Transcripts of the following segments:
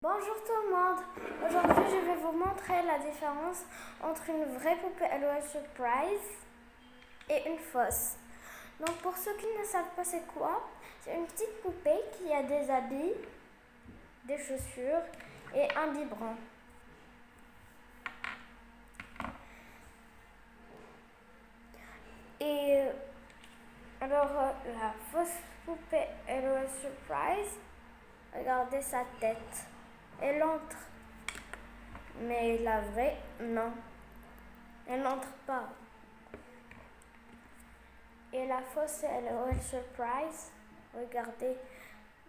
Bonjour tout le monde. Aujourd'hui je vais vous montrer la différence entre une vraie poupée LOL Surprise et une fausse. Donc pour ceux qui ne savent pas c'est quoi, c'est une petite poupée qui a des habits, des chaussures et un biberon. Et alors la fausse poupée LOL Surprise, regardez sa tête. Elle entre. Mais la vraie, non. Elle n'entre pas. Et la fausse, LOL Surprise, regardez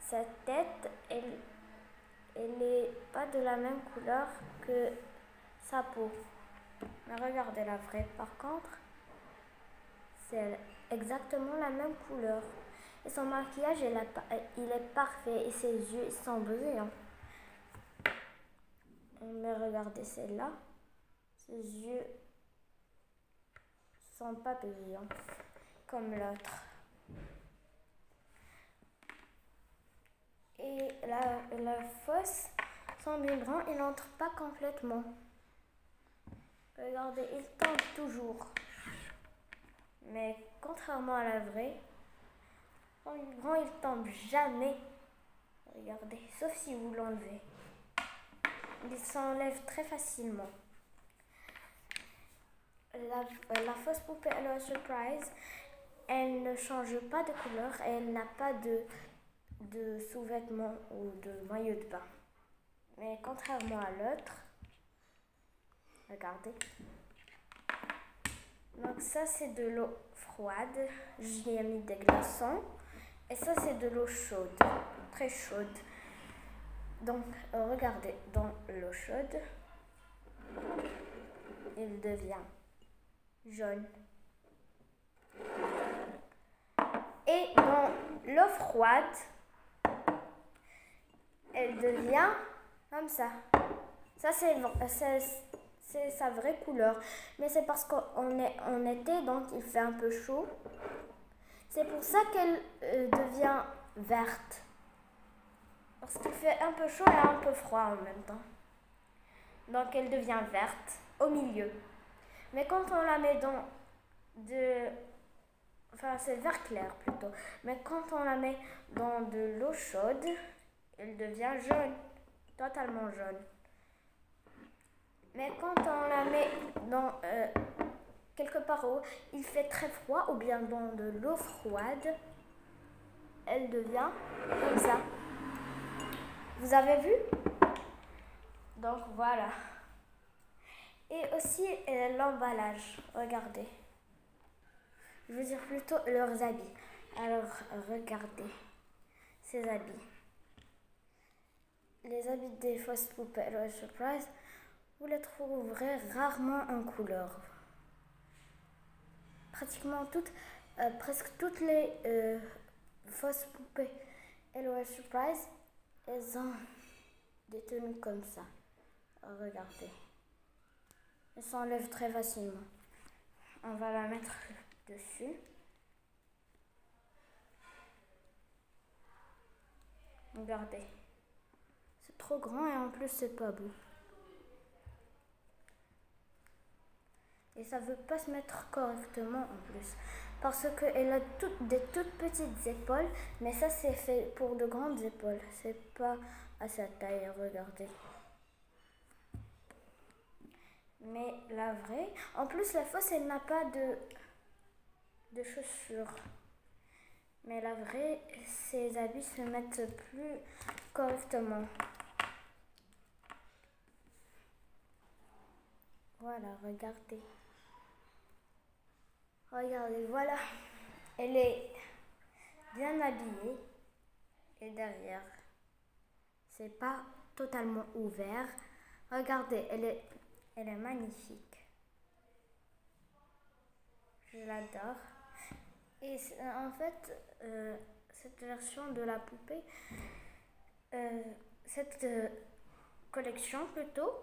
sa tête, elle n'est pas de la même couleur que sa peau. Mais regardez la vraie, par contre, c'est exactement la même couleur. Et son maquillage, il est parfait et ses yeux ils sont brillants. Mais regardez celle-là, ses yeux sont pas brillants comme l'autre. Et la fausse, son biberon, il n'entre pas complètement. Regardez, il tombe toujours. Mais contrairement à la vraie, son biberon, il tombe jamais. Regardez, sauf si vous l'enlevez. Il s'enlève très facilement. La fausse poupée LOL Surprise, elle ne change pas de couleur et elle n'a pas de sous-vêtements ou de maillot de bain. Mais contrairement à l'autre, regardez. Donc ça c'est de l'eau froide, j'y ai mis des glaçons. Et ça c'est de l'eau chaude, très chaude. Donc regardez, dans l'eau chaude, il devient jaune. Et dans l'eau froide, elle devient comme ça. Ça c'est sa vraie couleur. Mais c'est parce qu'on est en été, donc il fait un peu chaud. C'est pour ça qu'elle devient verte. Parce qu'il fait un peu chaud et un peu froid en même temps. Donc elle devient verte au milieu. Mais quand on la met dans enfin c'est vert clair plutôt. Mais quand on la met dans de l'eau chaude, elle devient jaune. Totalement jaune. Mais quand on la met dans quelque part où il fait très froid ou bien dans de l'eau froide, elle devient comme ça. Vous avez vu? Donc voilà. Et aussi l'emballage. Regardez. Je veux dire plutôt leurs habits. Alors regardez ces habits. Les habits des fausses poupées LOL Surprise, vous les trouverez rarement en couleur. Presque toutes les fausses poupées LOL Surprise, elles ont des tenues comme ça. Regardez. Elles s'enlèvent très facilement. On va la mettre dessus. Regardez. C'est trop grand et en plus c'est pas beau. Et ça veut pas se mettre correctement en plus. Parce qu'elle a des toutes petites épaules. Mais ça c'est fait pour de grandes épaules. C'est pas à sa taille, regardez. Mais la vraie, en plus la fausse elle n'a pas de chaussures. Mais la vraie, ses habits se mettent plus correctement. Voilà, regardez. Regardez, voilà. Elle est bien habillée. Et derrière, c'est pas totalement ouvert. Regardez, elle est magnifique. Je l'adore. Et en fait, cette version de la poupée, cette collection plutôt,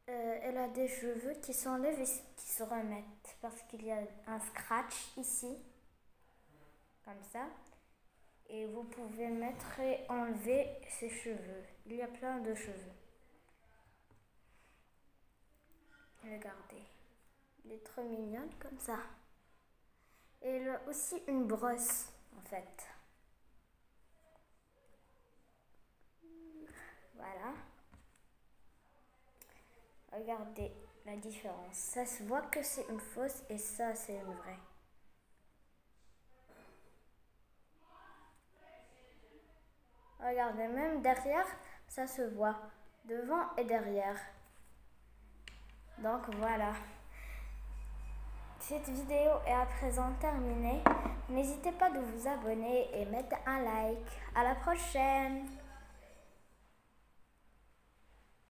elle a des cheveux qui s'enlèvent et qui se remettent parce qu'il y a un scratch ici, comme ça. Et vous pouvez mettre et enlever ses cheveux. Il y a plein de cheveux. Regardez. Elle est trop mignonne comme ça. Et elle a aussi une brosse en fait. Voilà. Regardez la différence. Ça se voit que c'est une fausse et ça c'est une vraie. Regardez, même derrière, ça se voit. Devant et derrière. Donc voilà. Cette vidéo est à présent terminée. N'hésitez pas de vous abonner et mettre un like. À la prochaine!